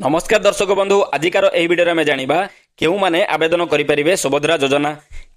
नमस्कार दर्शक बंधु आजिकार यह वीडियो में जानिबा केउ माने आवेदन करिपारिबे सुभद्रा योजना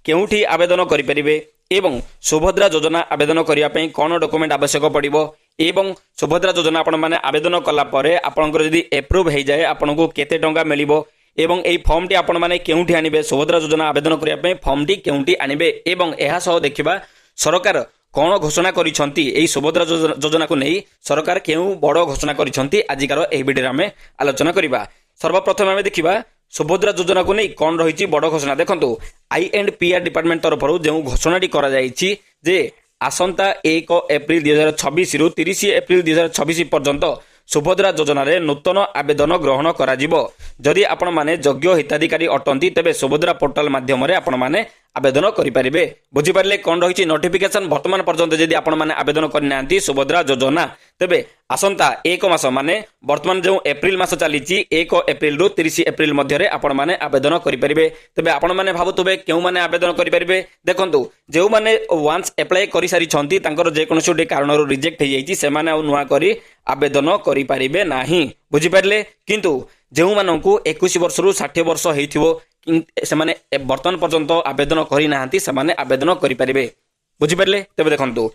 केउठी आवेदन करिपारिबे एवं सुभद्रा योजना आवेदन करिया पई कोन डॉक्यूमेंट आवश्यक पड़िबो एवं सुभद्रा योजना आपण माने आवेदन कला परे आपनकर यदि अप्रूव हे जाय आपनको केते टंका मिलिबो एवं एई फॉर्म टी आपण माने केउठी आनिबे सुभद्रा योजना आवेदन करिया पई फॉर्म टी केउठी आनिबे एवं एहा सह देखिबा सरकार कौन घोषणा करिसंती एई सुभद्रा योजना को नहीं सरकार केउ बड़ घोषणा करिसंती आजिकार एही वीडियो में आलोचना करिबा। सर्वप्रथम आमे देखिबा सुभद्रा योजना को नहीं कौन रही बड़ घोषणा देखंतु INPR डिपार्टमेंट तरफ जो घोषणा करा जायछि जे आसंता 1 एप्रिल 2026 रु 30 एप्रिल 2026 पर्यंत सुभद्रा योजना रे नूतन आवेदन ग्रहण करा जिवो। जदि आपण माने योग्य हिताधिकारी अटंती तेबे सुभद्रा पोर्टल माध्यम रे आपण माने आवेदन करि परिबे। बुझि पारले कोन रहिछि नोटिफिकेशन वर्तमान पर्यंत जदि आपण माने आवेदन करनांती सुभद्रा योजना तेबे आसंता 1 मास माने वर्तमान जो एप्रिल मास चलीछि 1 एप्रिल रु 30 एप्रिल मध्य रे आपण माने आवेदन करि परिबे। तेबे आपण माने भाबुतबे केउ माने आवेदन करि परिबे देखंतु जेउ माने वांस अप्लाई करि सारि छंती तांकर जे कोनसो डे कारणरो रिजेक्ट हे जाईछि से माने नुवा करी आवेदन करि परिबे नाही। बुझि पारले किंतु जेउ माननकु 21 वर्ष रु 60 वर्ष हेइथिबो से माने वर्तमान पर्यंत आवेदन करि नाहंती से माने आवेदन करि परिबे। बुझि पारले तेबे देखंतु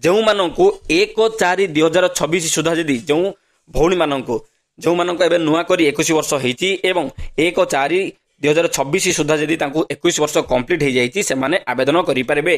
जेउ माननकु 1/4/2026 सुधा जदि जेउ भौणी माननकु जेउ माननकु एबे नुवा करी 21 वर्ष हेइछि एवं 1/4/2026 सुधा जदि तांकु 21 वर्ष कंप्लीट हे जाईछि से माने आवेदन करि परिबे।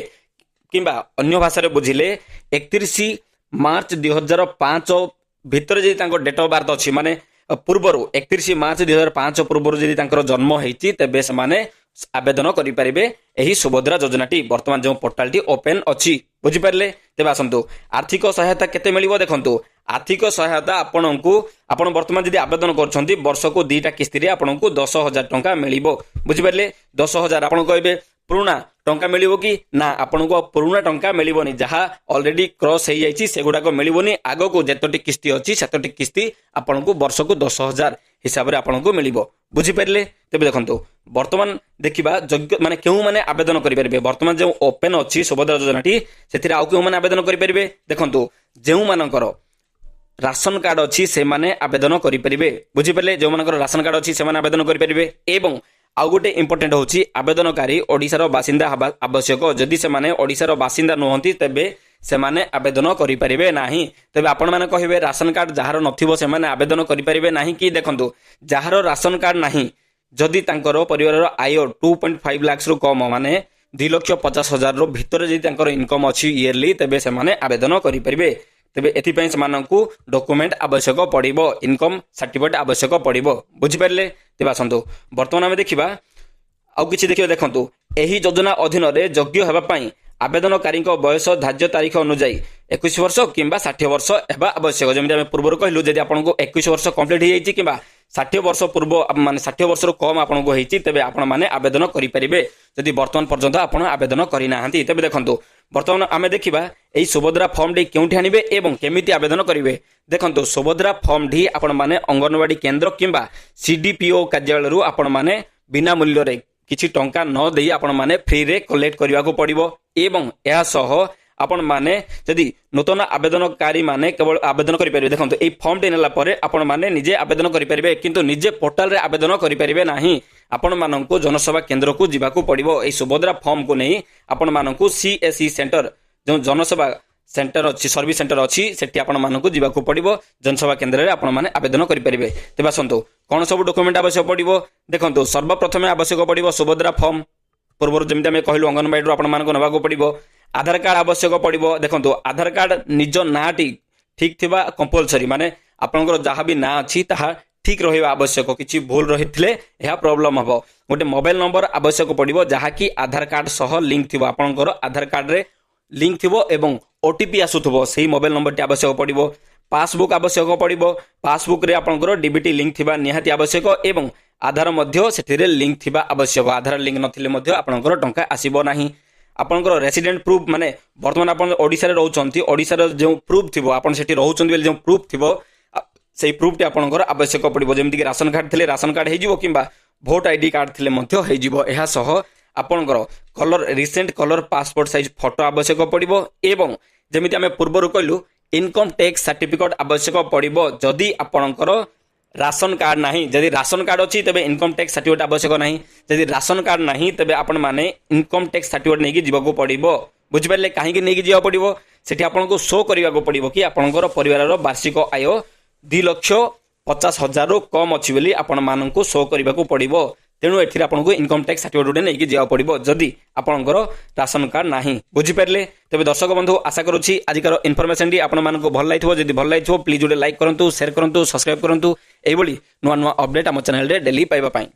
किंबा अन्य भाषा रे बुझिले 31 मार्च 2005 भितर जदि तांको डेट ऑफ बर्थ अछि माने पूर्वरु 31 मार्च 2005 पूर्वरु जदि तांकर जन्म हेइछि तेबे से माने आवेदन करि परिबे एही सुभद्रा योजनाटी वर्तमान जो पोर्टल टी ओपन अछि। बुझि पारले तेबे आसंतु आर्थिक सहायता केते मिलिबो देखंतु आर्थिक सहायता आपनकु आपण वर्तमान जदि आवेदन करछंती वर्ष को 2टा किस्ती रे आपनकु 10,000 टंका मिलिबो। बुझि पारले 10,000 आपण कहबे पुराना टंका मिलिबो कि ना आपनकु पुराना टंका मिलिबोनी जहा ऑलरेडी क्रॉस हे जाईछि सेगुडा को मिलिबोनी आगो को जेतोटी किस्ती अछि सेतोटी किस्ती आपनकु वर्ष को 10,000 हिसाब रे आपनकु मिलिबो। बुझि पारले तेबे देखंतु वर्तमान देखिबा योग्य माने केउ माने आवेदन करि परिबे वर्तमान जो ओपन अछि सुभद्रा योजनाटी सेथिरे आउ केउ माने आवेदन करि परिबे देखंतु जेउ मानकर राशन कार्ड अच्छी से माने आवेदन करि परिबे। बुझि पारले जो मानकर राशन कार्ड अच्छी से माने आवेदन करि परिबे एवं आउ गोटे इंपोर्टेंट होची आवेदनकारी ओडिशार बासिंदा आवश्यक जदि से माने ओडिशार बासिंदा नहंती तेबे से माने आवेदन करि परिबे नाही। तेबे आपण माने कहिबे राशन कार्ड जहार नथिबो से माने आवेदन करि परिबे नाही कि देखंतु जहार राशन कार्ड नाही जदि तांकर परिवार आय 2.5 लाख रु कम माने 2,50,000 रो भितर जदि तांकर इनकम अछि ईयरली तेबे से माने आवेदन करि परिबे। तेबे एथि पई समानकु डॉक्यूमेंट आवश्यक पड़िबो इनकम सर्टिफिकेट आवश्यक पड़िबो। बुझि पारले तेबे आसंतु वर्तमान आमे देखिबा आउ किछि देखिबा देखंतु एही योजना अधीन रे योग्य हेबा पई आवेदनकारी बयस धार्य तारीख अनुसार 21 वर्ष किंबा 60 वर्ष हेबा आवश्यक। जमी आम पूर्व कहलु जदि आपको 21 वर्ष कंप्लीट हो जाइए कि 60 वर्ष पूर्व माने 60 वर्ष कम आपको होती तेबे आपण माने आवेदन करें जदि वर्तमान पर्यंत आपण आवेदन करना तेबे देखंतु वर्तमान आम देखा यही सुभद्रा फॉर्म टी केउठी आनिबे एवं केमिति आवेदन करेंगे देखंतु सुभद्रा फॉर्म टी आपण माने अंगनवाड़ी केंद्र किंबा CDPO कार्यालय रु आपण माने बिना मूल्य रे किछि टंका न देई आपण माने फ्री रे कलेक्ट करबा को पड़िबो एवं एहा सह आपण माने जदि नूतन आवेदनकारी माने केवल आवेदन करि परिबे। देखंतु एई फॉर्म टे नेला परे आपण माने निजे आवेदन करि परिबे किंतु निजे पोर्टल रे आवेदन करि परिबे नाही। आपण माननकु जनसेवा केंद्र को जिबा को पड़िबो। एई सुभद्रा फॉर्म को नै आपण माननकु CSE सेंटर जो जनसेवा सेंटर अच्छी सर्विस सेंटर अच्छी सेठी आपण मानकु जिबा को पड़िबो जनसेवा केंद्र रे आपण माने आवेदन करि परिबे। तेबे आसंतु कोन सब डॉक्यूमेंट आवश्यक पड़िबो देखंतु सर्वप्रथम आवश्यक पड़िबो सुभद्रा फॉर्म पूर्व जमी आम कहलु अंगनवाड़ी रो आपण मानकु नबा को पड़िबो। आधार कार्ड आवश्यक पड़िबो देखंतु आधार कार्ड निज नाटी ठीक थिबा कंपलसरी माने आपनकर जहाँ भी ना अछि ताहा ठीक रहिबा आवश्यक किछि भूल रहिथिले एहा प्रॉब्लम हबो। गोटे मोबाइल नंबर आवश्यक पड़िबो जहाँ की आधार कार्ड सह लिंक थिबो आपनकर आधार कार्ड रे लिंक थिबो एवं OTP आसुथबो सेही मोबाइल नंबर टी आवश्यक पड़िबो। पासबुक आवश्यक पड़िबो पासबुक रे आपनकर DBT लिंक थिबा निहाती आवश्यक एवं आधार मध्य सेठिरे लिंक थिबा आवश्यक। आधार लिंक नथिले मध्य आपनकर टंका आसीबो नाही। आपनकर रेसिडेंट प्रूफ माने वर्तमान आपन ओडिसा रे रहउचंती ओडिसा रे जो प्रूफ थिबो आपन सेठी रहउचंती बेले जो प्रूफ थिबो सेही प्रूफ टी आपनकर आवश्यक पड़िबो। जेमति कि राशन कार्ड थिले राशन कार्ड हेजिबो किंबा वोट ID कार्ड थिले मध्य हेजिबो। एहा सह आपनकर colour recent colour passport size photo आवश्यक पड़िबो एवं जेमिति आमे पूर्वरु कहलु इनकम टैक्स सर्टिफिकेट आवश्यक पड़िबो। जदि आपनकर राशन कार्ड नहीं जदि राशन कार्ड अच्छी तेज इनकम टैक्स सर्टिफिकेट आवश्यक नहीं जदि राशन कार्ड नहीं तेज आपण मैंने इनकम टैक्स सर्टिफिकेट नहीं जावाक पड़ो बुझिपारे कहीं नहीं जावाक पड़ो सेठी आपको शो करने को पड़ो कि आपंकर परिवार वार्षिक आय 2,50,000 कम अच्छी बोली आपण मानक शो करने को पड़ो तेणु एथिरे आपको इनकम टैक्स सर्टिफिकेट नहीं जावाक पड़ो जदि आपंकर राशन कार्ड नहीं बुझिपारे तेज दर्शक बंधु आशा करुच्ची आजिकार इनफर्मेशन टी आपण मानक भल लगी जदि भल लगी प्लीज गोटे लाइक करूँ शेयर करूँ सब्सक्राइब करूँ यही नुआ नुआ अपडेट आम चैनल डेली पाइबा पाई।